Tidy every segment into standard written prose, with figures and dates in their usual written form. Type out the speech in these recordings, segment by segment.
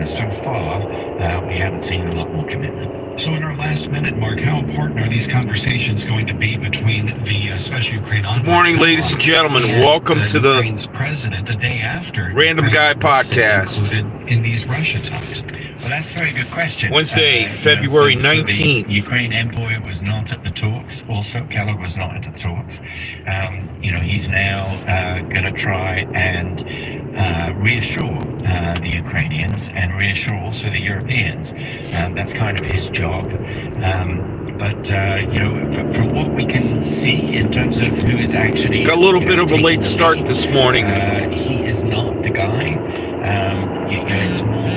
so far, we haven't seen a lot more commitment. So in our last minute, Mark, how important are these conversations going to be between the special Ukraine envoy? Good morning, ladies and gentlemen. Welcome to the Ukraine's president the day after Random Guy Podcast. Included in these Russia talks. Well, that's a very good question. Wednesday, February 19th. The Ukraine envoy was not at the talks. Also, Kellogg was not at the talks. He's now going to try and reassure the Ukrainians and reassure also the Europeans. That's kind of his job. But from what we can see in terms of who is actually... Got a little bit of a late start this morning. He is not the guy. It's more...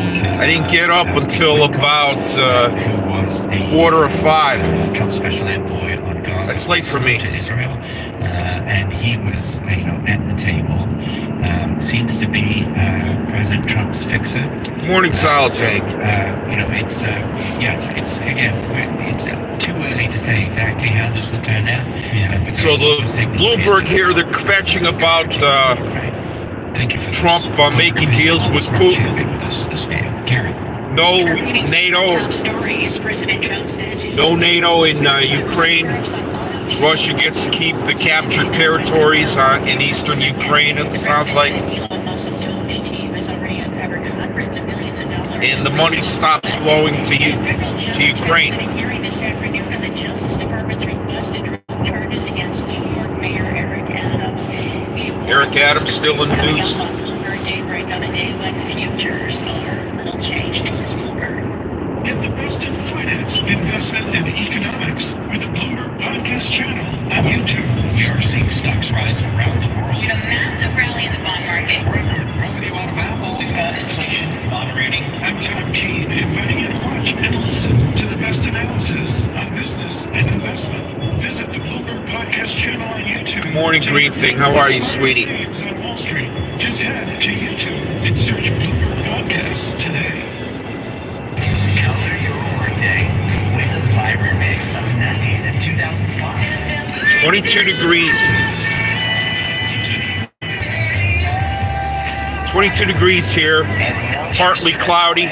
I didn't get up until about 4:45. Trump's special envoy on Gaza. That's late for me. To Israel, and he was, at the table. Seems to be President Trump's fixer. Morning, Solid Tank. It's too early to say exactly how this will turn out. So the Bloomberg here, they're fetching about Trump making deals with Putin. No NATO. No NATO in Ukraine. Russia gets to keep the captured territories in eastern Ukraine, it sounds like. And the money stops flowing to Ukraine. Eric Adams still in the news. Get the best in finance, investment, and economics with the Bloomberg Podcast channel on YouTube. We are seeing stocks rise around the world. We have a massive rally in the bond market. Record revenue out of Apple. We've got inflation moderating. I'm Tom Keene, inviting you to watch and listen to the best analysis on business and investment. Visit the Bloomberg Podcast channel on YouTube. Good morning, Green Thing. How are you, sweetie? On Wall Street. Just head to YouTube and search Bloomberg Podcast today. Color your workday with a vibrant mix of 90s and 2000s pop. 22 degrees. 22 degrees here. Partly cloudy.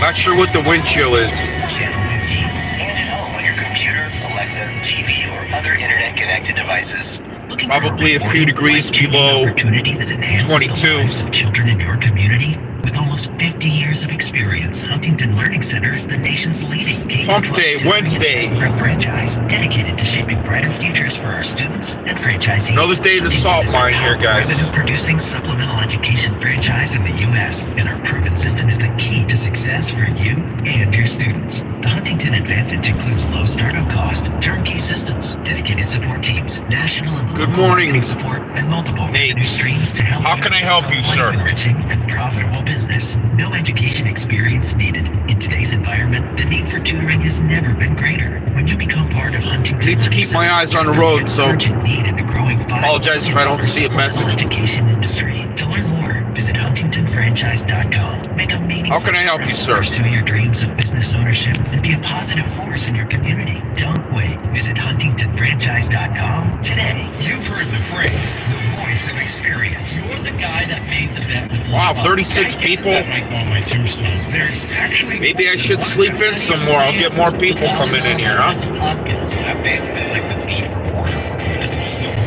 Not sure what the wind chill is. Channel 15 and at home on your computer, Alexa, TV, or other internet-connected devices. Probably a few degrees below 22. The lives of children in your community. With almost 50 years of experience, Huntington Learning Center is the nation's leading Hump Day, Wednesday. franchise dedicated to shaping brighter futures for our students and franchisees. Another day in the salt mine here, guys. Revenue-producing supplemental education franchise in the U.S., and our proven system is the key to success for you and your students. The Huntington Advantage includes low startup cost, turnkey systems, dedicated support teams, national and Good local morning, marketing support, and multiple revenue streams to help. How can I help you, sir? Enriching and profitable business. No education experience needed. In today's environment, the need for tutoring has never been greater. When you become part of Huntington, Need to keep my eyes on the road, so apologize if I don't see a message. Education industry. To learn more, visit huntingtonfranchise.com. Make a meaningful How can I help you, sir? Pursue your dreams of business ownership and be a positive force in your community. Don't wait. Visit huntingtonfranchise.com today. You've heard the phrase, the voice of experience. You're the guy that made the bet with Wow, 36 people. That might go on my tombstones. There's actually... Maybe I should sleep in some more. I'll get more people coming in here, huh? I'm basically like the beat reporter for this.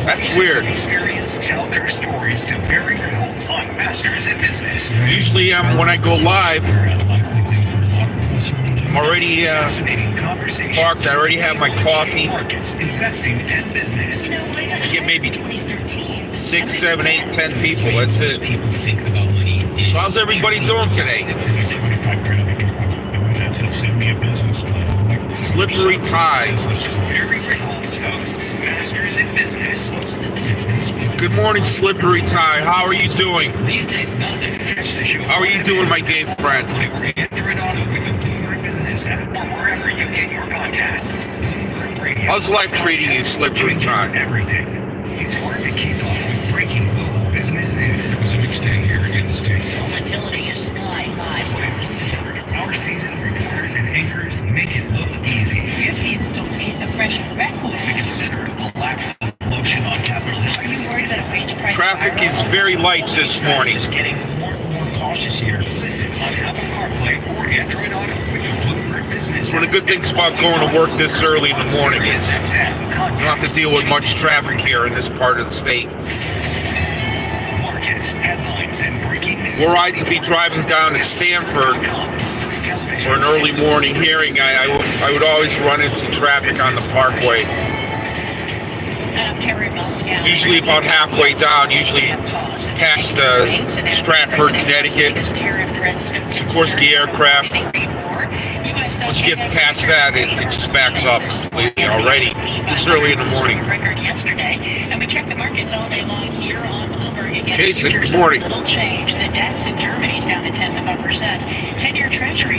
That's weird. Experience tell their stories to varying results on Masters in Business. Usually when I go live, I'm already parked. I already have my coffee. Markets, investing, and business. I get maybe 6, 7, 8, 10 people. That's it. People think about money. So how's everybody doing today? Slippery tie. Good morning, Slippery Tie. How are you doing? How are you doing, my gay friend? How's life treating you, Slippery Tie? Everything. It's hard to keep up with breaking global business news. It was a big stay here in the States. Volatility is sky high. Our seasoned reporters and anchors make it look easy. Your feed stocks keep a fresh record. We consider is very light this morning. Just getting more and more cautious here. Listen on Apple CarPlay or Android Auto with your Bloomberg Business. One of the good things about going to work this early in the morning is you don't have to deal with much traffic here in this part of the state. Markets, headlines, and breaking news. Were I to be driving down to Stanford for an early morning hearing, I would always run into traffic on the Parkway. Usually about halfway down, usually past Stratford, Connecticut, Sikorsky Aircraft. Once you get past that, it just backs up completely already this early in the morning. Jason, good morning.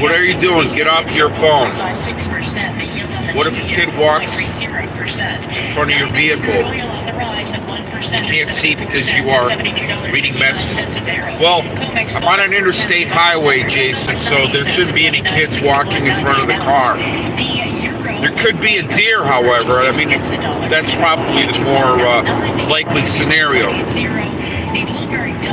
What are you doing? Get off your phone. What if a kid walks in front of your vehicle? You can't see because you are reading messages. Well, I'm on an interstate highway, Jason, so there shouldn't be any kids walking in front of the car. There could be a deer, however. I mean, that's probably the more likely scenario.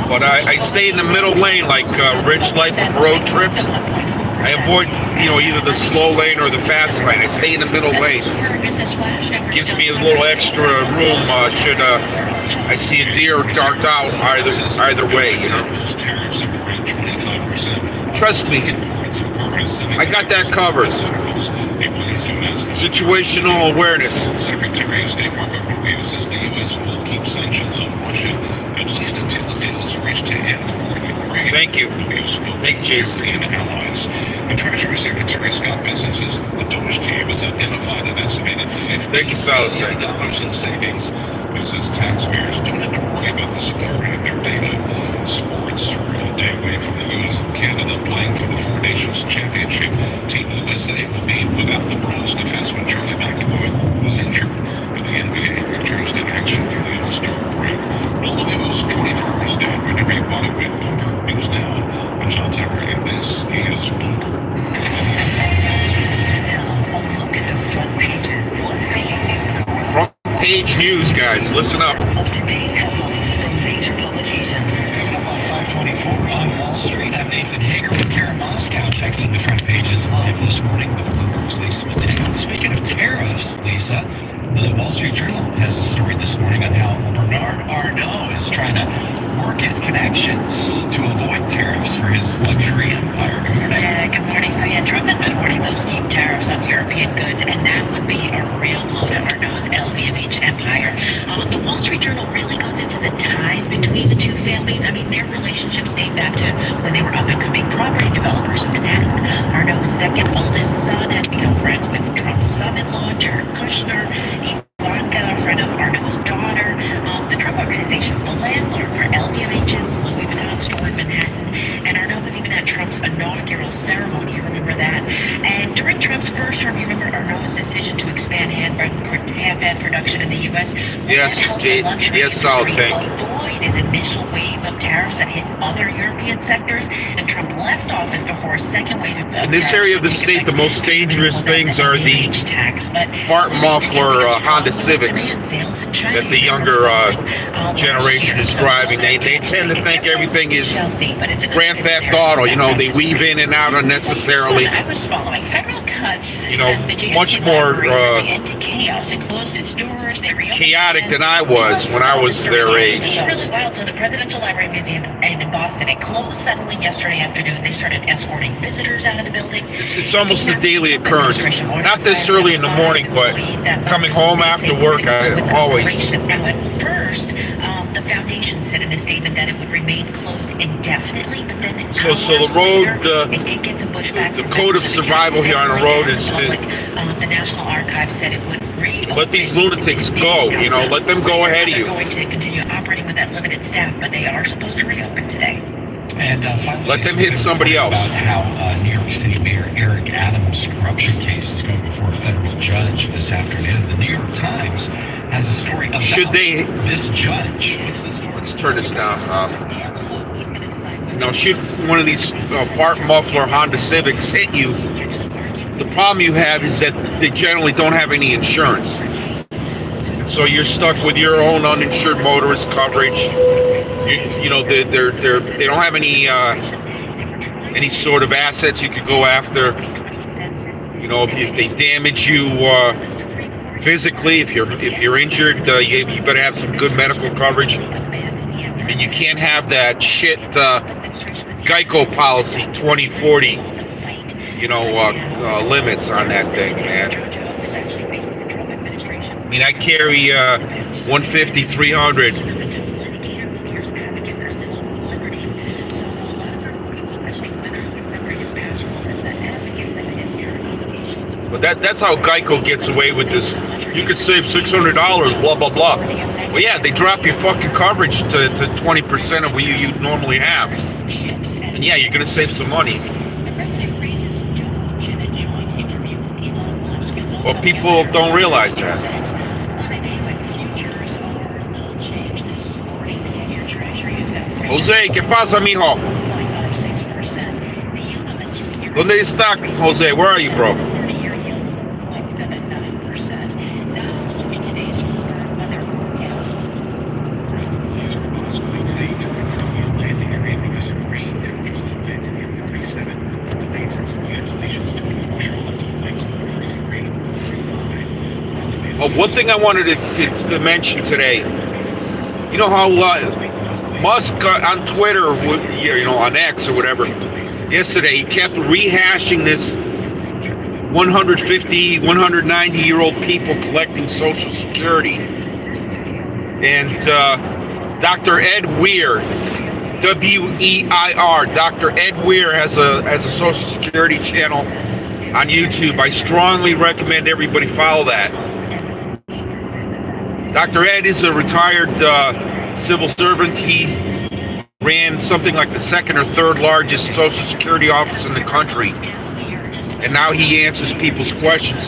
But I stay in the middle lane like Rich Life of road trips. I avoid, either the slow lane or the fast lane. I stay in the middle lane. Gives me a little extra room should I see a deer dart out either way, Trust me, I got that covered. Situational awareness. Secretary of State Marco Rubio says the U.S. will keep sanctions on Russia at least until the deal is reached to end the war in Ukraine. Thank you. Thank you, Jason. And allies. And Treasury Secretary Scott Bessent says the Doge team has identified an estimated $50 billion in savings. He says taxpayers don't have to worry about the security of their data. Sports are a day away from the U.S. and Canada playing for the Four Nations Championship. Team USA will be without the Bruins defenseman Charlie McAvoy, who was injured. And the NBA returns to action for the All-Star break. All the news 24 hours now. Whenever you want it with Bloomberg News Now. I'm John Tucker, and this is Bloomberg. Now, a look at the front pages. What's making news? Front page news, guys. Listen up. Of today's headlines from major publications. Coming up on 524 on Wall Street, I'm Nathan Hager with Karen Moscow checking the front pages live this morning with Bloomberg's Lisa Mateo. Speaking of tariffs, Lisa, the Wall Street Journal has a story this morning on how Bernard Arnault is trying to work his connections to avoid tariffs for his luxury empire. Good morning. Good morning. So Trump has been warning those steep tariffs on European goods, and that would be a real blow to Arnault's LVMH empire. The Wall Street Journal really goes into the ties between the two families. I mean, their relationships date back to when they were up-and-coming property developers in Manhattan. Arnault's second oldest son has become friends with Trump's son-in-law, Jared Kushner. Ivanka, a friend of Arnault's daughter. The Trump Organization, the landlord for LVMH's Louis Vuitton store in Manhattan. And Arnault was even at Trump's inaugural ceremony. You remember that? And during Trump's first term, you remember Arnault's decision to expand handbag production in the U.S.? Yes, I'll take. Avoid an initial wave of tariffs that hit other European sectors, and Trump left office before a second wave of In this area of the state, the most dangerous things are the fart muffler Honda Civics that the younger generation is driving. They tend to think everything is Grand Theft Auto. They weave in and out unnecessarily. Much more chaotic than I was when I was their age. It's really wild. So the Presidential Library Museum in Boston, it closed suddenly yesterday afternoon. They started escorting visitors out of the building. It's almost a daily occurrence. Not this early in the morning, but coming home after work, I always. Now, at first, the foundation said in a statement that it would remain closed indefinitely, but then so the road, it did get some pushback. The code of survival here on the road is to the National Archives said it would let these lunatics go. Let them go ahead of you. They're going to continue operating with that limited staff, but they are supposed to reopen today. And finally, let them hit somebody else. About how New York City Mayor Eric Adams' corruption case is going before a federal judge this afternoon. The New York Times has a story about this judge. What's the story? Let's turn this down. Should one of these fart muffler Honda Civics hit you, the problem you have is that they generally don't have any insurance. And so you're stuck with your own uninsured motorist coverage. You know, they don't have any sort of assets you could go after. You know, if they damage you physically, if you're injured, you better have some good medical coverage. And you can't have that shit Geico policy 2040. You know, limits on that thing, man. I mean, I carry 150, 300. But that's how Geico gets away with this. You could save $600, blah, blah, blah. Well, yeah, they drop your fucking coverage to 20% of what you normally have. And yeah, you're going to save some money. Well, people don't realize that. Jose, ¿qué pasa, mijo? ¿Dónde está, Jose? Where are you, bro? Oh, one thing I wanted to mention today, you know how Musk on Twitter, you know, on X or whatever, yesterday he kept rehashing this 150, 190-year-old people collecting Social Security. And Dr. Ed Weir, W-E-I-R, Dr. Ed Weir has a Social Security channel on YouTube. I strongly recommend everybody follow that. Dr. Ed is a retired civil servant. He ran something like the second or third largest Social Security office in the country. And now he answers people's questions.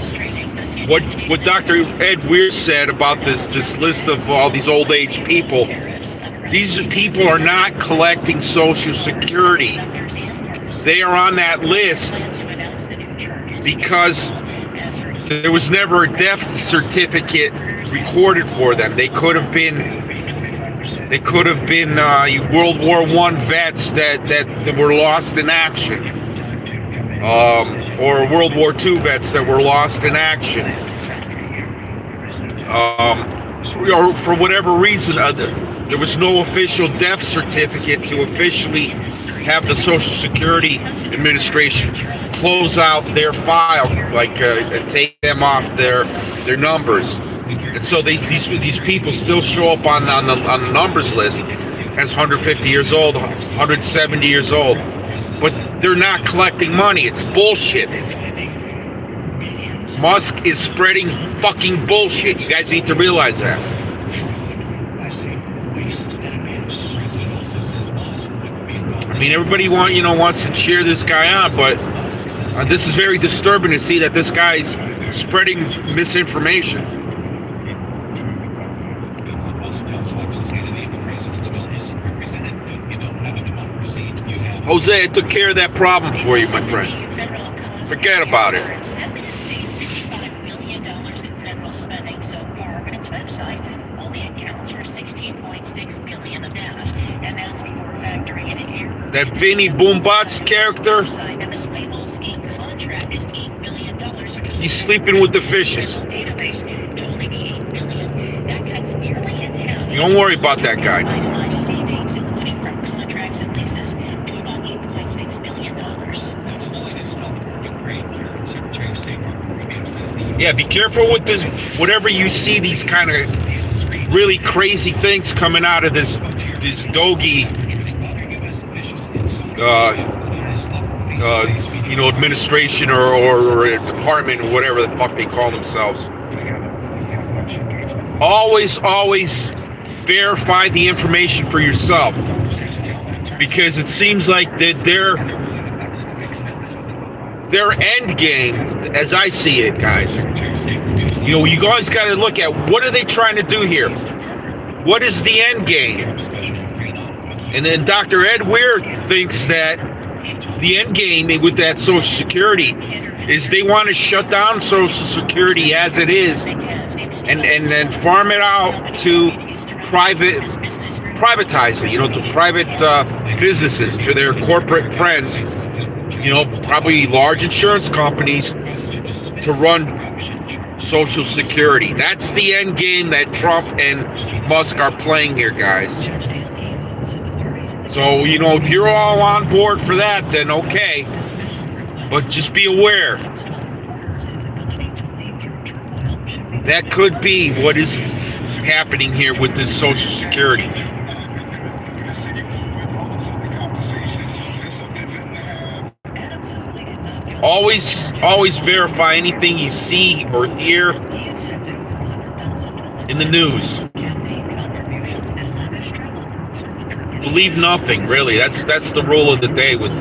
What Dr. Ed Weir said about this list of all these old age people, these people are not collecting Social Security. They are on that list because there was never a death certificate recorded for them. They could have been World War I vets that were lost in action, or World War II vets that were lost in action, or for whatever reason, there was no official death certificate to officially have the Social Security Administration close out their file, like take them off their numbers. And so these people still show up on the numbers list as 150 years old, 170 years old, but they're not collecting money. It's bullshit. Musk is spreading fucking bullshit. You guys need to realize that. I mean, everybody wants to cheer this guy on, but this is very disturbing to see that this guy's spreading misinformation. Jose, I took care of that problem for you, my friend. Forget about it. That Vinny Boombots character, he's sleeping with the fishes. You don't worry about that guy. Yeah, be careful with this. Whatever you see, these kind of really crazy things coming out of this doggy administration or department or whatever the fuck they call themselves. Always verify the information for yourself, because it seems like that their end game, as I see it, guys. You guys got to look at what are they trying to do here? What is the end game? And then Dr. Ed Weir thinks that the end game with that Social Security is they want to shut down Social Security as it is and then farm it out to private privatize it, to private businesses, to their corporate friends, probably large insurance companies to run Social Security. That's the end game that Trump and Musk are playing here, guys. So, if you're all on board for that, then okay. But just be aware. That could be what is happening here with this Social Security. Always verify anything you see or hear in the news. Believe nothing, really. That's the rule of the day with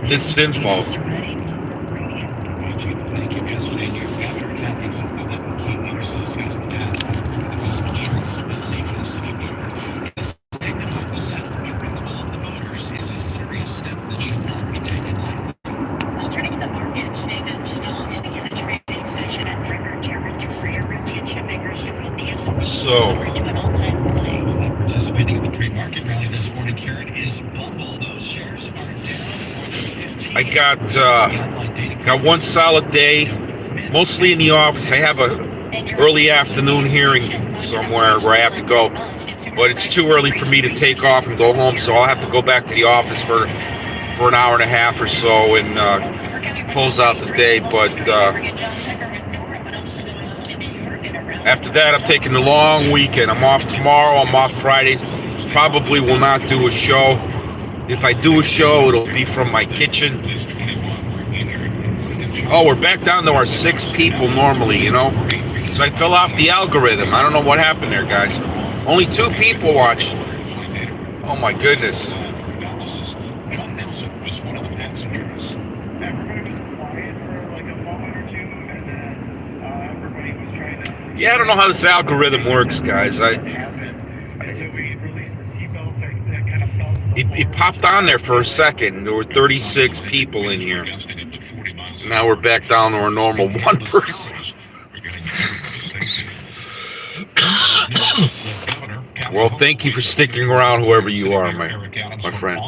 this info. So, participating in the pre-market rally this morning, Karen, is both of those shares are down more than 15. I got one solid day, mostly in the office. I have a early afternoon hearing somewhere where I have to go, but it's too early for me to take off and go home, so I'll have to go back to the office for an hour and a half or so and close out the day. But after that, I'm taking a long weekend. I'm off tomorrow. I'm off Fridays. Probably will not do a show. If I do a show, it'll be from my kitchen. Oh, we're back down to our 6 people normally, So I fell off the algorithm. I don't know what happened there, guys. Only 2 people watching. Oh my goodness. Yeah, I don't know how this algorithm works, guys. It popped on there for a second. There were 36 people in here. Now we're back down to our normal 1 person. Well, thank you for sticking around, whoever you are, my friend.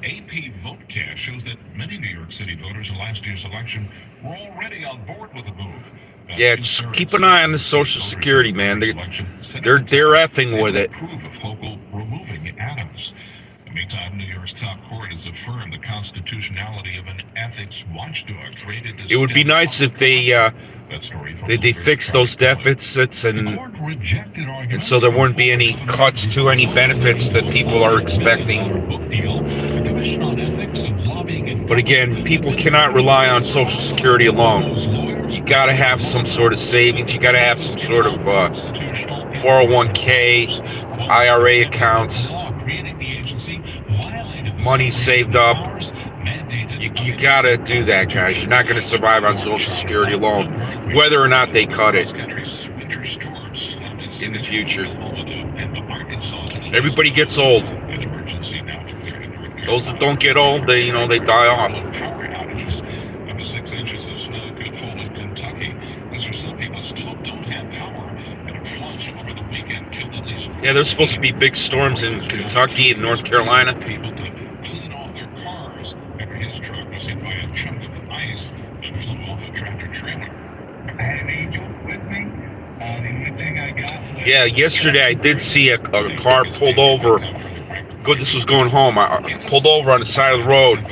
AP vote cash shows that many New York City voters in last year's election were already on board with the move. Yeah, just keep an eye on the Social Security, man. They're effing with it. Removing Adams. In the meantime, New York's top court has affirmed the constitutionality of an ethics watchdog created. It would be nice if they fix those deficits and so there wouldn't be any cuts to any benefits that people are expecting. But again, people cannot rely on Social Security alone. You got to have some sort of savings. You got to have some sort of 401k, IRA accounts, money saved up. You got to do that, guys. You're not going to survive on Social Security alone, whether or not they cut it in the future. Everybody gets old. Those that don't get old, they die off. Yeah, there's supposed to be big storms in Kentucky and North Carolina. People to clean off their cars after his truck was hit by a chunk of ice that flew off a tractor trailer. I had an angel with me. The only thing I got was... Yeah, yesterday I did see a car pulled over. Good, this was going home. I pulled over on the side of the road.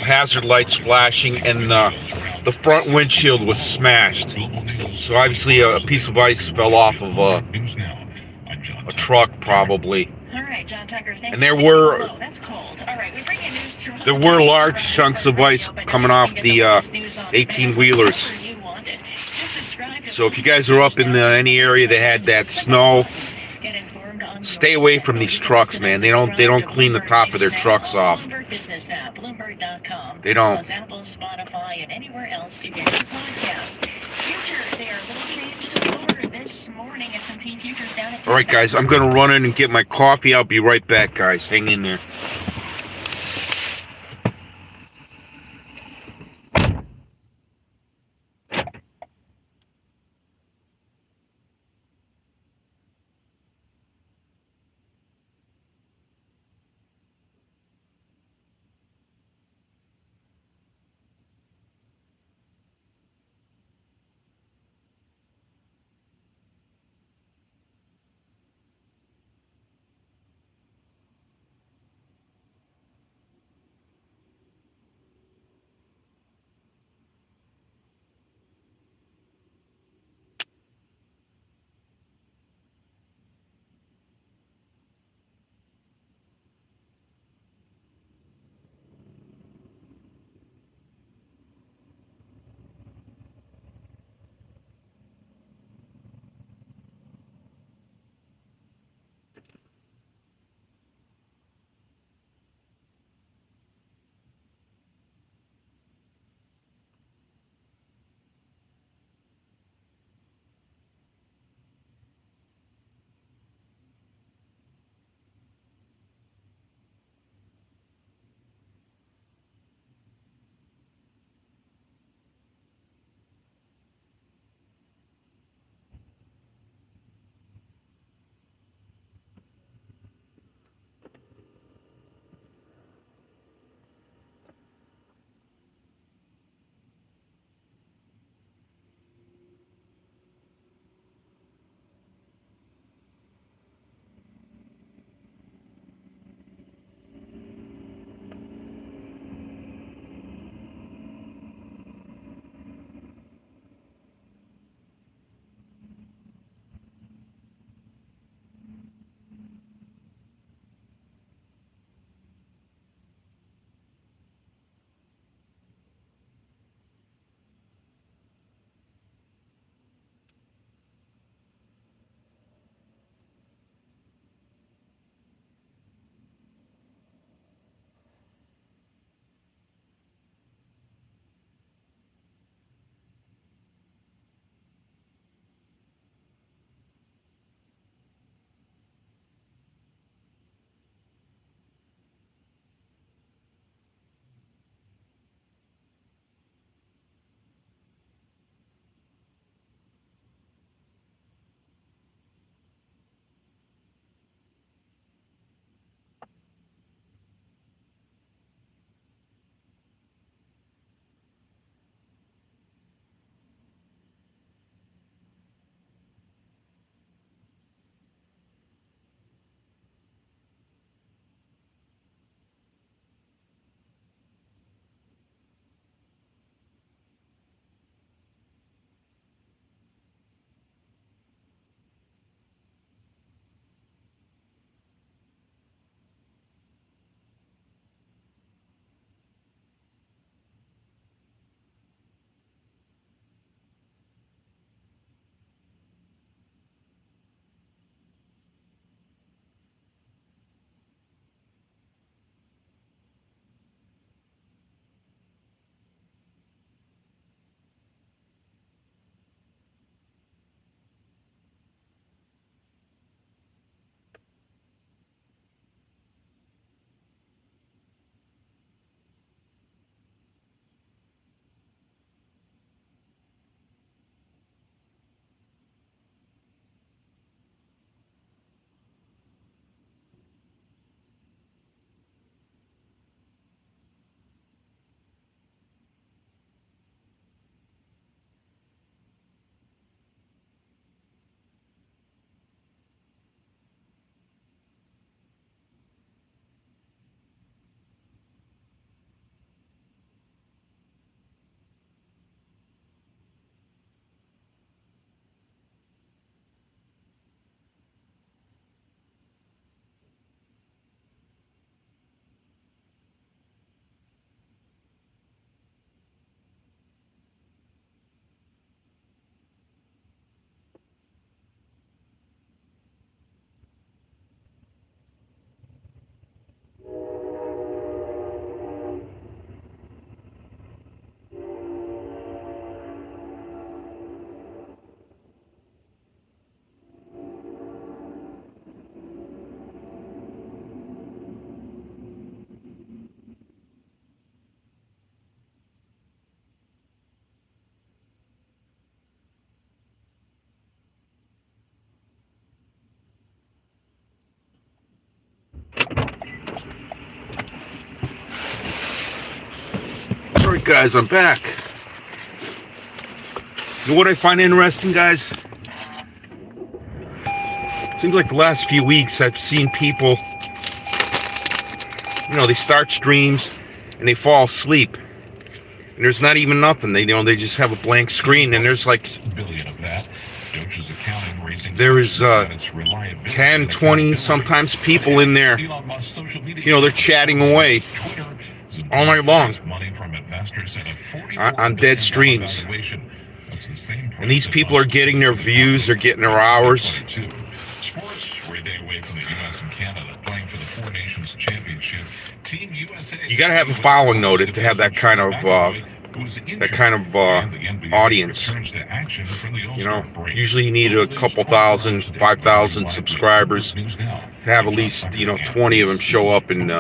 Hazard lights flashing, and the front windshield was smashed. So obviously a piece of ice fell off of a truck, probably. All right, John Tucker, thank And you. there were That's cold. All right, we bring you news through there were large chunks of ice coming off the 18-wheelers. So if you guys are up in any area that had that snow, stay away from these trucks, man. They don't clean the top of their trucks off. They don't. Spotify, and anywhere else you get your podcasts. Futures, they are a little changed lower this morning. S&P futures down at... All right, guys, I'm going to run in and get my coffee. I'll be right back, guys. Hang in there. guys, I'm back. You know what I find interesting, guys? Seems like the last few weeks I've seen people, they start streams and they fall asleep. And there's not even nothing. They just have a blank screen, and there's like billion of that. there is 10, 20, sometimes people in there. They're chatting away all night long on dead streams. And these people are getting their views, they're getting their hours. You got to have a following noted to have that kind of audience. Usually you need a couple thousand, 5,000 subscribers to have at least 20 of them show up and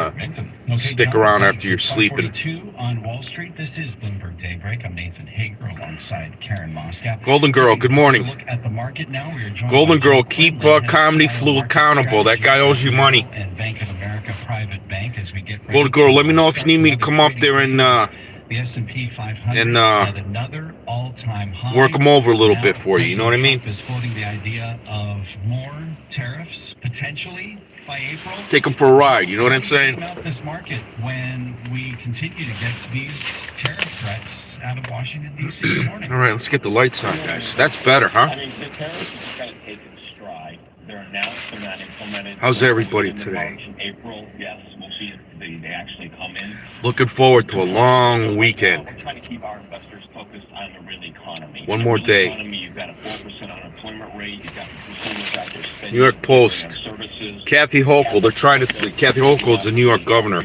stick around after you're sleeping. On Wall Street, this is Bloomberg Daybreak. I'm Nathan Hager alongside Karen Moscow. Golden Girl, good morning. Look at the market now. We are joined Golden by Girl, Joe keep Quinlan, Comedy head of Flu market accountable. That guy owes you money. And Bank of America Private Bank as we get ready Golden Girl, to let me know if you start need me to another come up trading there and day. The S&P 500 at another all-time high. work them over a little Now, bit for you. You know what I mean? Trump is floating the idea of more tariffs potentially by April. Take them for a ride. You know what I'm saying? About this market when we continue to get these tariff threats out of Washington D.C. in the morning. All right, let's get the lights on, guys. That's better, huh? I mean, the tariffs you just got to take in stride. They're announced, they're not implemented. How's everybody In today? March and April, yes, we'll see if they actually come in. Looking forward to a long weekend. We're trying to keep our investors focused on the real economy. One more day. Economy, you've got a 4% unemployment rate. You've got consumers out there spending. New York Post. on services. Kathy Hochul, they're trying to. Kathy Hochul's the New York governor.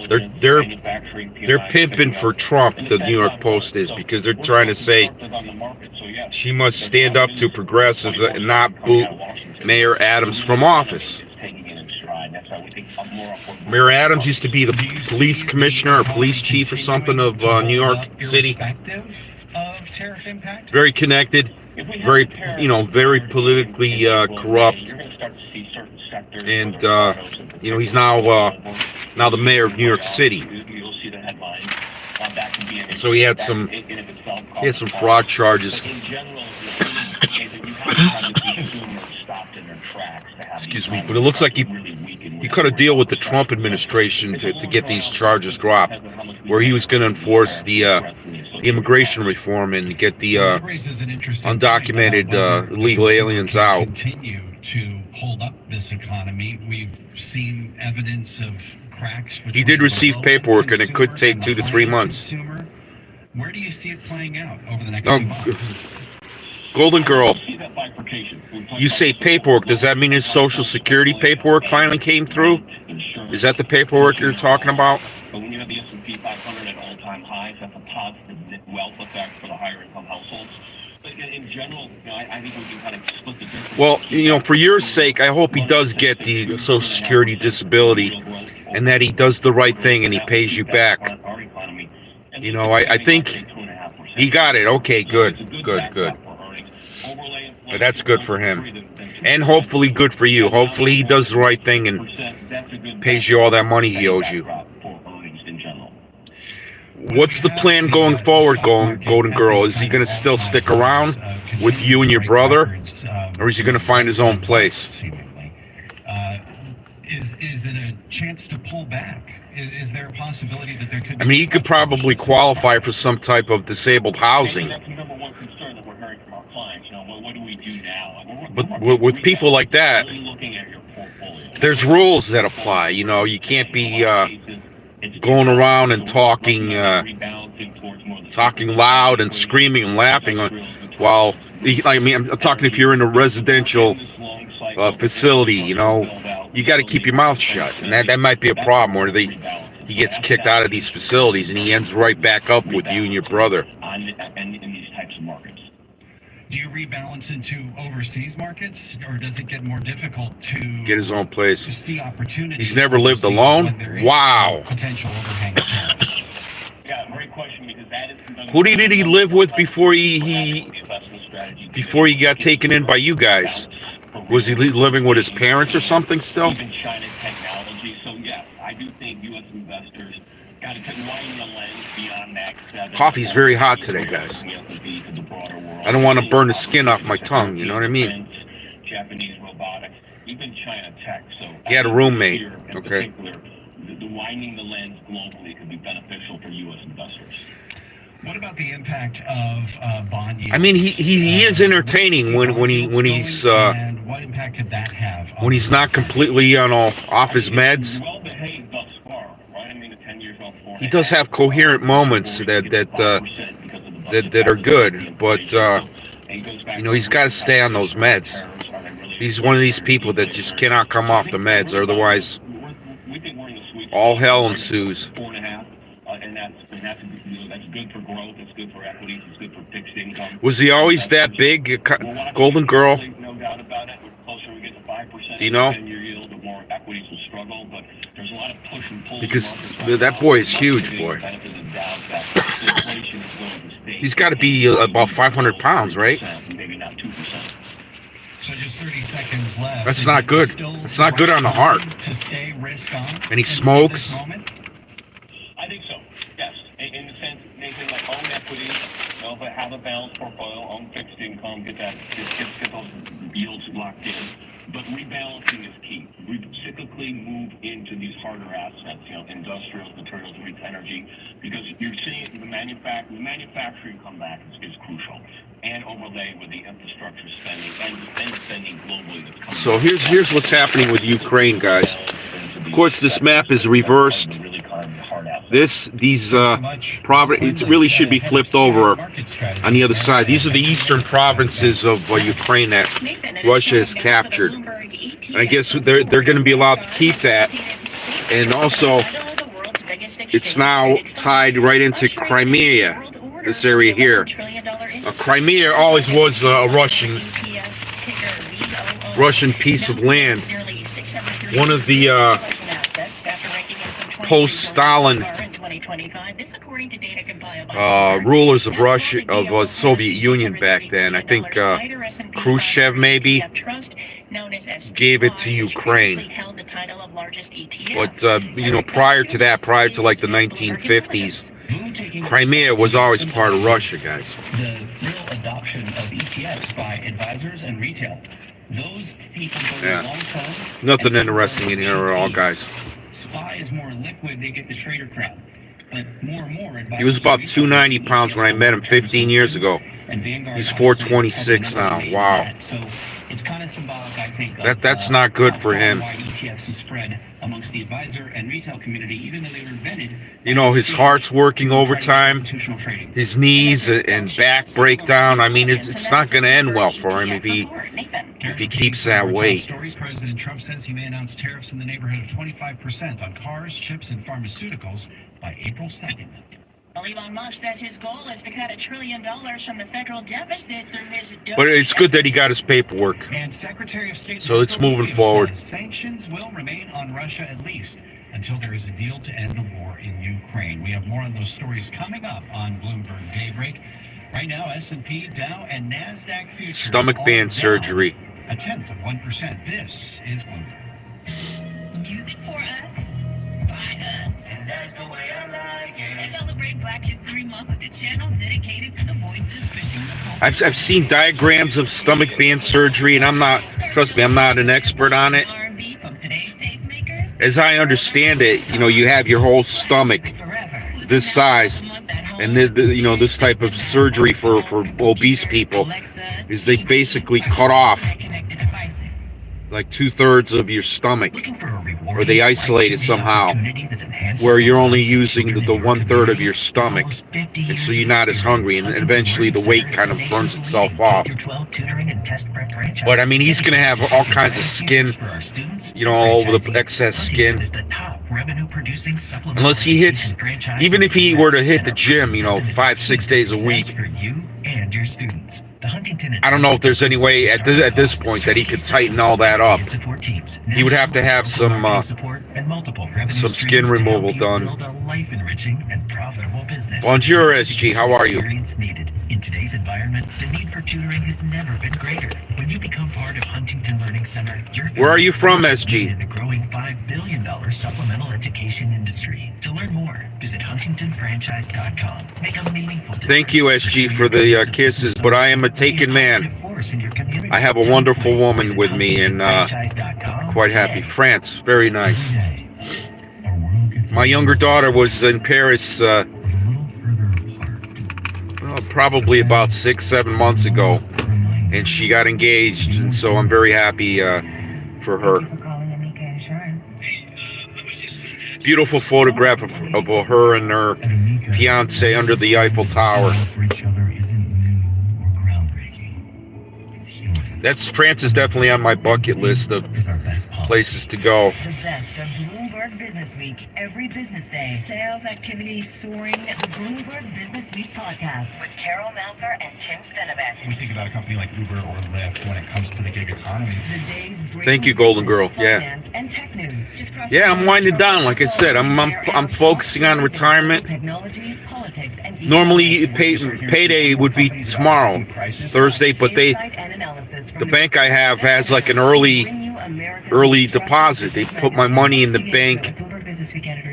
They're pimping for Trump. The New York Post is, because they're trying to say she must stand up to progressives and not boot Mayor Adams from office. Mayor Adams used to be the police commissioner or police chief or something of New York City. Of tariff impact? Very connected, very politically corrupt, and he's now the mayor of New York City. So he had some fraud charges. Excuse me, but it looks like he cut a deal with the Trump administration to get these charges dropped, where he was going to enforce the immigration reform and get the undocumented illegal aliens out. Continue to hold up this economy. We've seen evidence of cracks. He did receive paperwork, and it could take 2 to 3 months. Where do you see it playing out over the next few months? Golden Girl, you say paperwork. Does that mean his Social Security paperwork finally came through? Is that the paperwork you're talking about? But when you have the S&P 500 at all-time highs, that's a positive wealth effect for the higher income households. But in general, I think we can kind of split the difference. Well, for your sake, I hope he does get the Social Security disability, and that he does the right thing and he pays you back. I think he got it. Okay, good. But that's good for him. And hopefully good for you. Hopefully he does the right thing and pays you all that money he owes you. What's the plan going forward, Golden Girl? Is he going to still stick around with you and your brother? Or is he going to find his own place? Is it a chance to pull back? Is there a possibility that there could be... I mean, he could probably qualify for some type of disabled housing. That's the number one concern that we're hearing from our clients. What do we do now? But with people like that, there's rules that apply. You can't be going around and talking loud and screaming and laughing while... I'm talking if you're in a residential facility, you got to keep your mouth shut, and that might be a problem where he gets kicked out of these facilities and he ends right back up with you and your brother. In these types of markets. Do you rebalance into overseas markets, or does it get more difficult to get his own place? To see opportunities. He's never lived alone. Wow. Potential overhang of tariffs. Yeah, great question, because that is... Who did he live with before he got taken in by you guys? Was he living with his parents or something still? Even China's technology. So yes, I do think U.S. investors kind of widen the lens beyond that. Coffee's very hot today, guys. I don't want to burn the skin off my tongue, you know what I mean? Japanese robotics, even China tech. So he had a roommate, okay? The widening the lens globally could be beneficial for U.S. investors. What about the impact of bond yields? I mean, he is entertaining when he's and what impact could that have when he's not completely off his meds. Well behaved thus far, right? I mean, the 10 years off. He does have coherent moments that are good, but you know, he's got to stay on those meds. He's one of these people that just cannot come off the meds, otherwise all hell ensues. 4.5, and that's good for growth. It's good for equities. It's good for fixed income. Was he always that big, Golden Girl? No doubt about it. The closer we get to 5%, do you know? 10-year yield, the more equities will struggle. But there's a lot of push and pull. Because that boy is huge, boy. He's got to be about 500 pounds, right? Maybe not 2%. So just 30 seconds left. That's not good. It's not good on the heart. To stay risk on. And he smokes. I think so. Yes, in the sense, Nathan, like own equities, you know, but have a balanced portfolio, own fixed income, get those yields locked in. But rebalancing is key. We cyclically move into these harder assets, you know, industrials, materials, energy, because you're seeing the manufacturing comeback is crucial, and overlay with the infrastructure spending and defense spending globally that's coming. So here's what's happening with Ukraine, guys. Of course, this map is reversed. It really should be flipped over on the other side. These are the eastern provinces of Ukraine that Russia has captured. And I guess they're going to be allowed to keep that. And also, it's now tied right into Crimea, this area here. Crimea always was a Russian piece of land. One of the post-Stalin rulers of Russia, of Soviet Union back then. I think Khrushchev maybe gave it to Ukraine. But you know, prior to that, prior to like the 1950s, Crimea was always part of Russia, guys. The real adoption of ETFs by advisors and retail. Those people go long term. Nothing interesting in here at all, guys. SPY is more liquid, they get the trader crowd. But more and more he was about 290 pounds when I met him 15 years ago. He's 426 now. Wow. So it's kind of symbolic, I think. That's not good for him. ETFs is spread amongst the advisor and retail community, even though they were invented. You know, his heart's working overtime, his knees and back breakdown. I mean, it's not going to end well for him if he keeps that weight. Stories, President Trump says he may announce tariffs in the neighborhood of 25% on cars, chips, and pharmaceuticals by April 2nd. Well, Elon Musk says his goal is to cut $1 trillion from the federal deficit through his. But it's good that he got his paperwork. And Secretary of State so it's moving forward. Sanctions will remain on Russia at least until there is a deal to end the war in Ukraine. We have more on those stories coming up on Bloomberg Daybreak. Right now, S&P, Dow, and NASDAQ futures. Stomach band surgery. 0.1%. This is Bloomberg. Music for us, by us. And that's the way I like it. Celebrate Black History Month with the channel dedicated to the voices pushing the culture. I've seen diagrams of stomach band surgery, and trust me, I'm not an expert on it. As I understand it, you know, you have your whole stomach this size, and you know, this type of surgery for obese people is they basically cut off like 2/3 of your stomach, or they isolate it somehow, where you're only using the 1/3 of your stomach, and so you're not as hungry, and eventually the weight kind of burns itself off. But I mean, he's going to have all kinds of skin, you know, all over the excess skin. Unless he hits, even if he were to hit the gym, you know, 5-6 days a week, I don't know if there's any way at this point that he could tighten all that up. He would have to have some skin removal done. Bonjour, SG. How are you? In today's environment, the need for tutoring has never been greater. When you become part of Huntington Learning Learning Center, your Where are you from, family SG? in the growing $5 billion supplemental education industry. To learn more, visit huntingtonfranchise.com. Make a meaningful difference. Thank you, SG, for the kisses, but I am a taken man. I have a wonderful woman with me, and quite happy. France, very nice. My younger daughter was in Paris probably about 6-7 months ago, and she got engaged, and so I'm very happy for her. Beautiful photograph of her and her fiance under the Eiffel Tower. France is definitely on my bucket list of places to go. The best of Bloomberg Business Week every business day. Sales activity soaring. The Bloomberg Business Week podcast with Carol Nasser and Tim Stenevec. We think about a company like Uber or Lyft when it comes to the gig economy. The day's Thank you, Golden Girl. Yeah. And tech news. Yeah, I'm winding down. Like I said, I'm focusing on retirement. Technology, politics, and Normally, payday would be tomorrow, Thursday, but the bank I have has like an early deposit. They put my money in the bank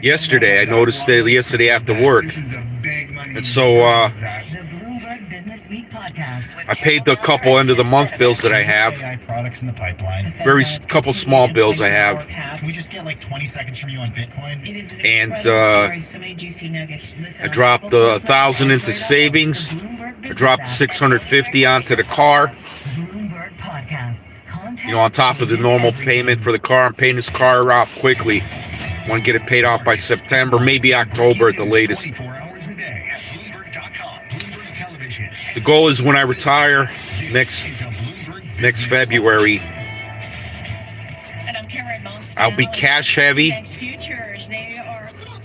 yesterday. I noticed that yesterday after work, and so I paid the couple end of the month bills that I have. Very couple small bills I have. Can we just get like 20 seconds from you on Bitcoin? And I dropped 1,000 into savings. I dropped 650 onto the car. You know, on top of the normal payment for the car. I'm paying this car off quickly. I want to get it paid off by September, maybe October at the latest. The goal is when I retire next February, I'll be cash heavy.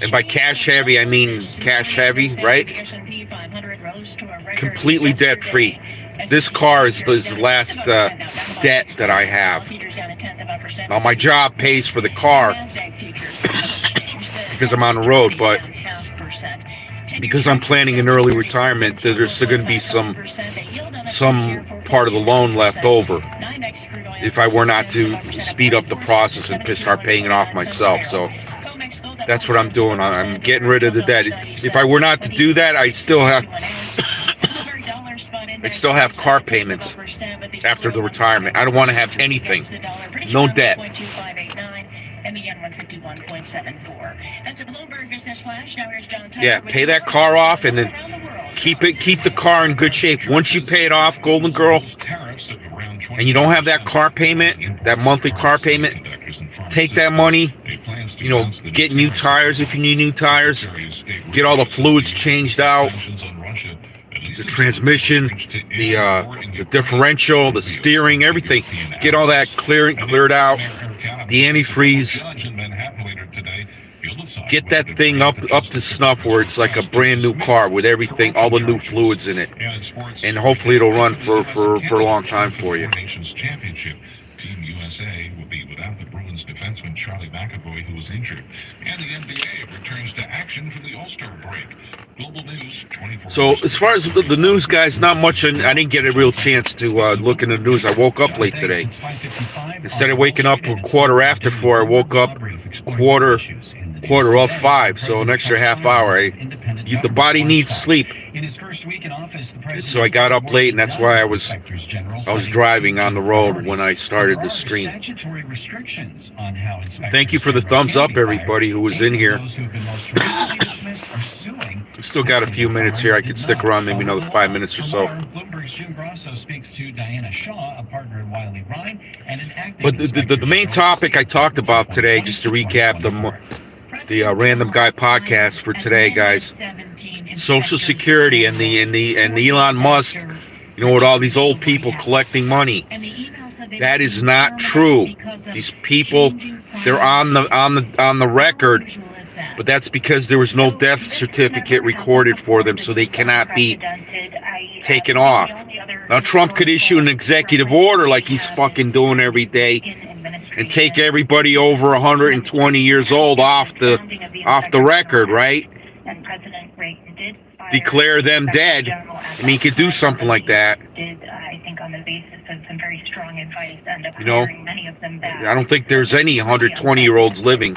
And by cash heavy, I mean cash heavy, right? Completely debt free. This car is the last debt that I have. Now, my job pays for the car because I'm on the road, but because I'm planning an early retirement, there's still going to be some part of the loan left over if I were not to speed up the process and start paying it off myself. So that's what I'm doing. I'm getting rid of the debt. If I were not to do that, I still have car payments after the retirement. I don't want to have anything. No debt. Yeah, pay that car off and then keep the car in good shape. Once you pay it off, Golden Girl, and you don't have that car payment, that monthly car payment, take that money, get new tires if you need new tires, get all the fluids changed out, the transmission, the differential, the steering, everything. Get all that cleared out, the antifreeze. Get that thing up to snuff where it's like a brand new car with everything, all the new fluids in it, and hopefully it'll run for a long time for you. Team USA will be without the Bruins defenseman Charlie McAvoy, who was injured. And the NBA returns to action for the All-Star break. Global News 24. So as far as the news, guys, not much. I didn't get a real chance to look in the news. I woke up late today. Instead of waking up a quarter after 4, I woke up quarter of 5. So an extra half hour. The body needs sleep. So I got up late, and that's why I was driving on the road when I started the stream. Thank you for the thumbs up, everybody who was in here. We still got a few minutes here. I could stick around maybe another 5 minutes or so. But the main topic I talked about today, just to recap the Random Guy podcast for today, guys. Social Security and the Elon Musk, with all these old people collecting money. That is not true. These people, they're on the record, but that's because there was no death certificate recorded for them, so they cannot be taken off. Now Trump could issue an executive order like he's fucking doing every day and take everybody over 120 years old off the record, right? Declare them dead. I mean, he could do something like that. I think on the basis of some very strong advice and of You know, hiring many of them back. I don't think there's any 120-year-olds living.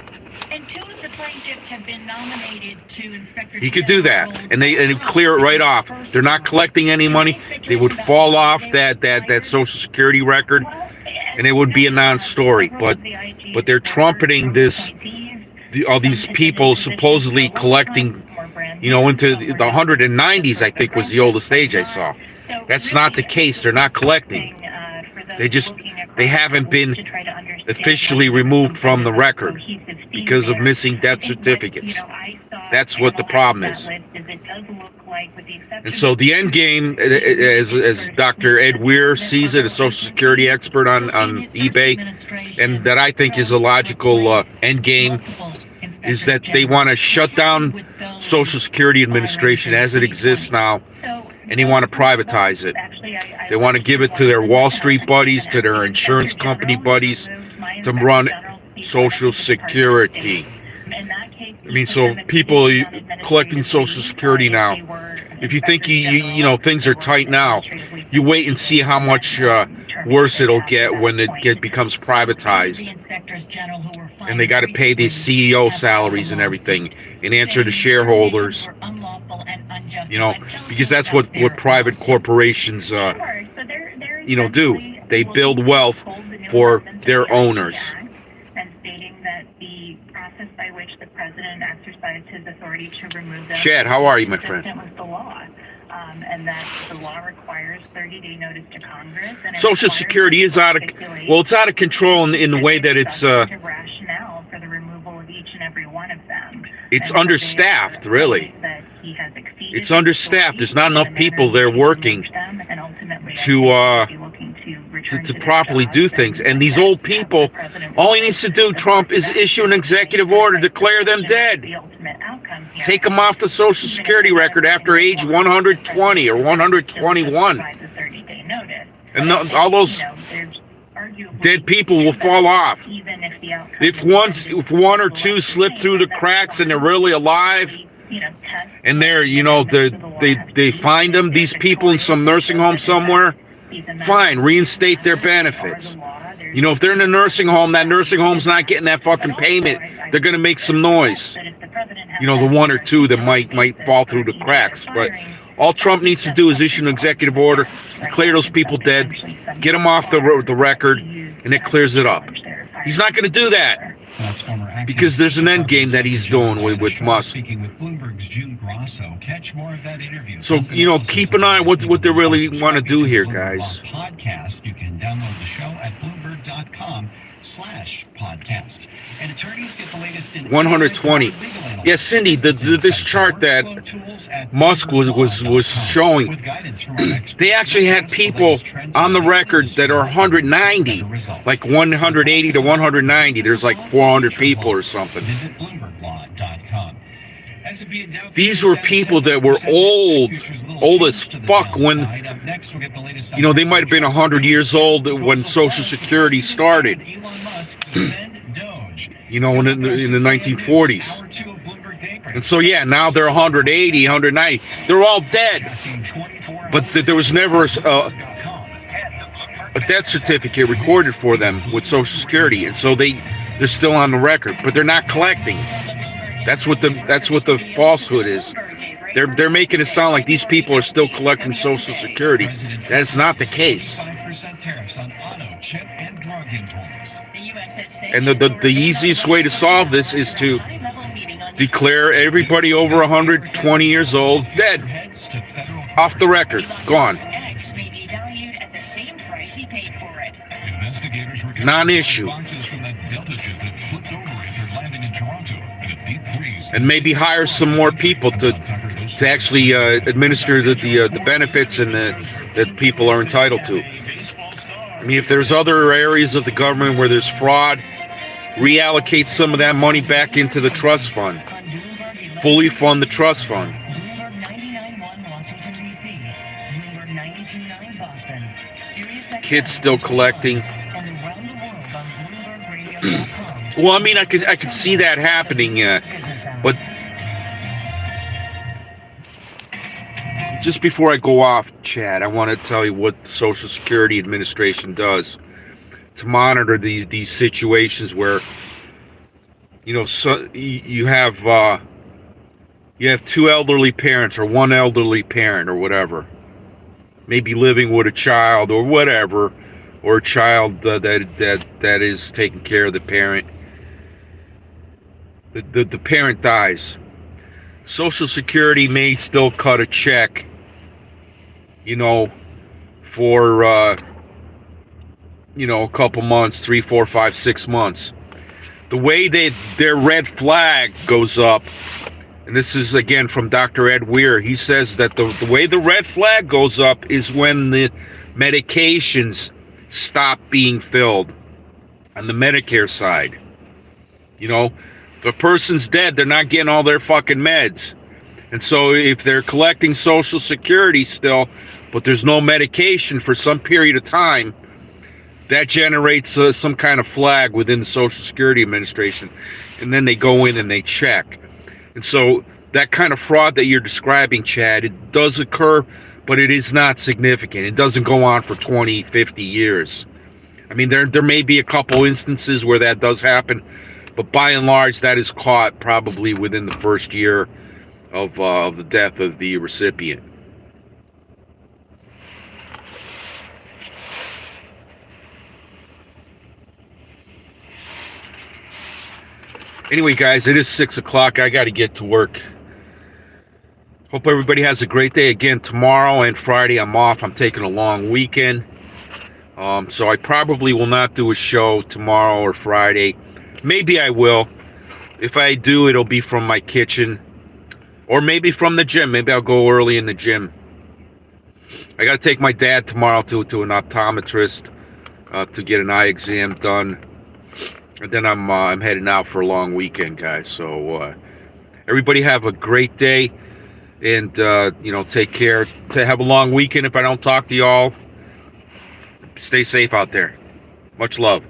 And two of the plaintiffs have been nominated to Inspector He could do that, and they clear it right off. They're not collecting any money. They would fall off that Social Security record, and it would be a non-story. But they're trumpeting this. All these people supposedly collecting, into the 190s. I think was the oldest age I saw. That's not the case. They're not collecting. They haven't been officially removed from the record because of missing death certificates. That's what the problem is. And so the end game, as Dr. Ed Weir sees it, a Social Security expert on eBay, and that I think is a logical end game, is that they want to shut down Social Security Administration as it exists now, and they want to privatize it. They want to give it to their Wall Street buddies, to their insurance company buddies, to run Social Security. I mean, so people collecting Social Security now, if you think things are tight now, you wait and see how much worse it'll get when it becomes privatized, and they got to pay the CEO salaries and everything, and answer to shareholders. Because that's what private corporations do. They build wealth for their owners. By which the president exercised his authority to remove them. Chad, how are you, my friend? With the law, and that the law requires 30-day notice to Congress. And Social Security is it's out of control in the way that it's rationale for the removal of each and every one of them. It's understaffed, really. It's understaffed. There's not enough people there working to properly do things. And these old people, all he needs to do, Trump, is issue an executive order, declare them dead. Take them off the Social Security record after age 120 or 121. And all those dead people will fall off. If one or two slip through the cracks and they're really alive, and they find them, these people in some nursing home somewhere, fine, reinstate their benefits. If they're in a nursing home, that nursing home's not getting that fucking payment, they're going to make some noise. The one or two that might fall through the cracks. But all Trump needs to do is issue an executive order, declare those people dead, get them off the record, and it clears it up. He's not going to do that. Because there's an end game that he's doing with Musk. So, keep an eye on what they really want to do here, guys. Podcast. You can download the show at bloomberg.com/podcast. And attorneys get the latest in 120. Yeah, Cindy, this chart that Musk was showing, they actually had people on the record that are 190, like 180 to 190. There's like 400 people or something. These were people that were old as fuck when, they might have been 100 years old when Social Security started. In the 1940s. And so, now they're 180, 190. They're all dead. But there was never a death certificate recorded for them with Social Security. And so they're still on the record, but they're not collecting. That's what the falsehood is. They're making it sound like these people are still collecting Social Security. That's not the case. And the easiest way to solve this is to declare everybody over 120 years old dead. Off the record. Gone. Non-issue. And maybe hire some more people to actually administer the benefits and that people are entitled to. I mean, if there's other areas of the government where there's fraud, reallocate some of that money back into the trust fund. Fully fund the trust fund. Kids still collecting. Well, I mean, I could see that happening, but Just before I go off, Chad, I want to tell you what the Social Security Administration does to monitor these situations where, you know, so you have two elderly parents or one elderly parent or whatever, maybe living with a child or whatever, or a child that is taking care of the parent. The parent dies. Social Security may still cut a check, you know, for you know, a couple months, 3, 4, 5, 6 months. The way their red flag goes up, and this is again from Dr. Ed Weir, he says that the way the red flag goes up is when the medications stop being filled on the Medicare side. You know, if a person's dead, they're not getting all their fucking meds. And so if they're collecting Social Security still, but there's no medication for some period of time, that generates some kind of flag within the Social Security Administration. And then they go in and they check. And so that kind of fraud that you're describing, Chad, it does occur, but it is not significant. It doesn't go on for 20, 50 years. I mean, there may be a couple instances where that does happen, but by and large, that is caught probably within the first year of the death of the recipient. Anyway, guys, it is 6 o'clock. I got to get to work. Hope everybody has a great day. Again, tomorrow and Friday I'm off. I'm taking a long weekend. So I probably will not do a show tomorrow or Friday. Maybe I will. If I do, it'll be from my kitchen. Or maybe from the gym. Maybe I'll go early in the gym. I got to take my dad tomorrow to an optometrist to get an eye exam done. And then I'm heading out for a long weekend, guys. So everybody have a great day. And, you know, take care. To have a long weekend if I don't talk to y'all. Stay safe out there. Much love.